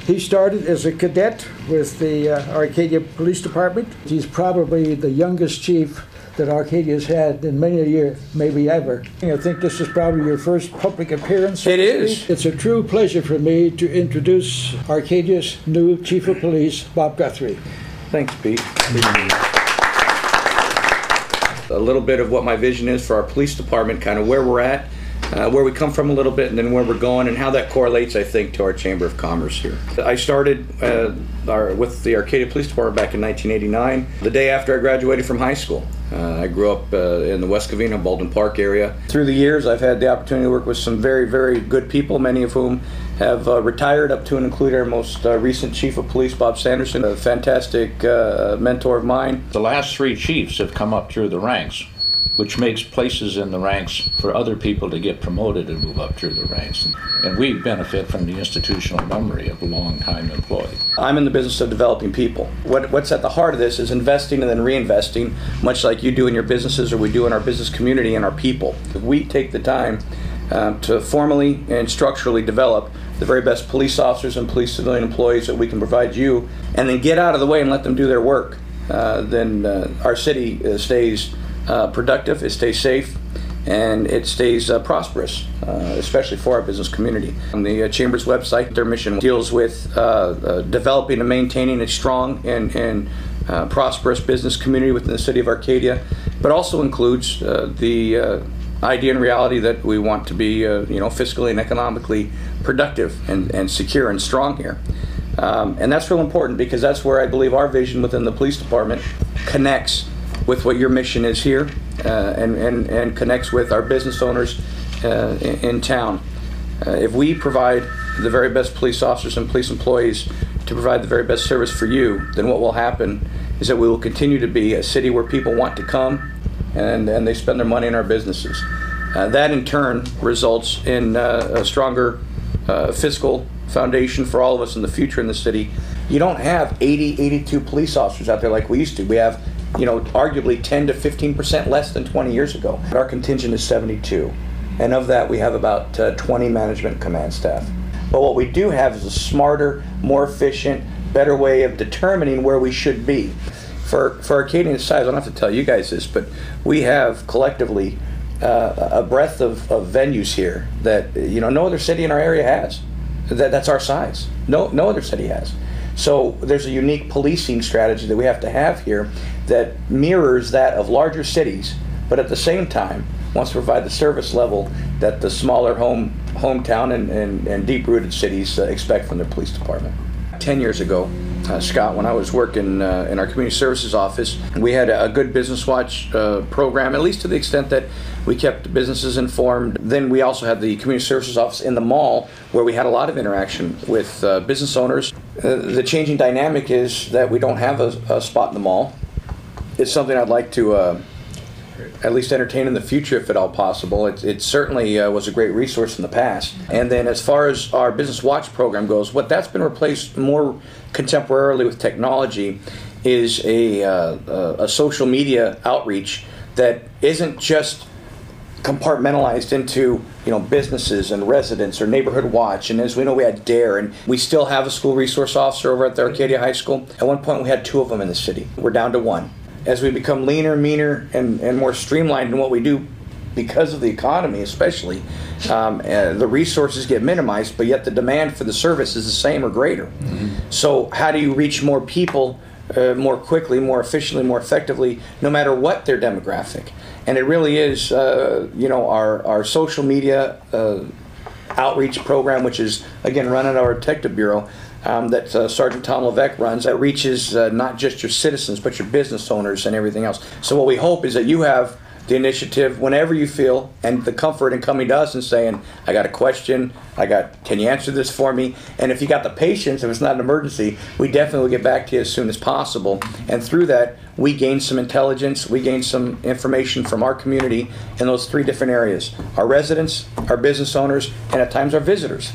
He started as a cadet with the Arcadia Police Department. He's probably the youngest chief that Arcadia's had in many a year, maybe ever. I think this is probably your first public appearance. It is. It's a true pleasure for me to introduce Arcadia's new Chief of Police, Bob Guthrie. Thanks, Pete. A little bit of what my vision is for our police department, kind of where we're at, where we come from a little bit, and then where we're going, and how that correlates, I think, to our Chamber of Commerce here. I started with the Arcadia Police Department back in 1989, the day after I graduated from high school. I grew up in the West Covina, Baldwin Park area. Through the years, I've had the opportunity to work with some very, very good people, many of whom have retired, up to and including our most recent Chief of Police, Bob Sanderson, a fantastic mentor of mine. The last three chiefs have come up through the ranks, which makes places in the ranks for other people to get promoted and move up through the ranks. And we benefit from the institutional memory of a long-time employee. I'm in the business of developing people. What's at the heart of this is investing and then reinvesting, much like you do in your businesses or we do in our business community and our people. If we take the time to formally and structurally develop the very best police officers and police civilian employees that we can provide you, and then get out of the way and let them do their work, then our city stays productive, it stays safe, and it stays prosperous, especially for our business community. On the Chamber's website, their mission deals with developing and maintaining a strong and prosperous business community within the city of Arcadia, but also includes the idea and reality that we want to be fiscally and economically productive and secure and strong here. And that's real important, because that's where I believe our vision within the police department connects with what your mission is here, and connects with our business owners in town. If we provide the very best police officers and police employees to provide the very best service for you, then what will happen is that we will continue to be a city where people want to come and they spend their money in our businesses. That in turn results in a stronger fiscal foundation for all of us in the future in the city. You don't have 82 police officers out there like we used to. We have arguably 10 to 15% less than 20 years ago. Our contingent is 72, and of that we have about 20 management command staff. But what we do have is a smarter, more efficient, better way of determining where we should be. For Arcadian size, I don't have to tell you guys this, but we have collectively a breadth of venues here that no other city in our area has. That's our size. No other city has. So there's a unique policing strategy that we have to have here that mirrors that of larger cities, but at the same time wants to provide the service level that the smaller hometown and deep-rooted cities expect from their police department. 10 years ago, Scott, when I was working in our community services office, we had a good business watch program, at least to the extent that we kept businesses informed. Then we also had the community services office in the mall, where we had a lot of interaction with business owners. The changing dynamic is that we don't have a spot in the mall. It's something I'd like to at least entertain in the future, if at all possible. It certainly was a great resource in the past. And then as far as our business watch program goes, what that's been replaced more contemporarily with technology is a social media outreach that isn't just compartmentalized into businesses and residents or neighborhood watch. And as we know, we had DARE, and we still have a school resource officer over at the Arcadia High School. At one point we had 2 of them in the city. We're down to 1. As we become leaner, meaner, and more streamlined in what we do because of the economy especially, the resources get minimized, but yet the demand for the service is the same or greater. Mm-hmm. So how do you reach more people more quickly, more efficiently, more effectively, no matter what their demographic? And it really is, our social media outreach program, which is, again, run at our detective bureau, that Sergeant Tom Levesque runs, that reaches not just your citizens, but your business owners and everything else. So what we hope is that you have the initiative whenever you feel, and the comfort in coming to us and saying, I got a question, can you answer this for me? And if you got the patience, if it's not an emergency, we definitely will get back to you as soon as possible. And through that, we gain some intelligence, we gain some information from our community in those 3 different areas: our residents, our business owners, and at times our visitors.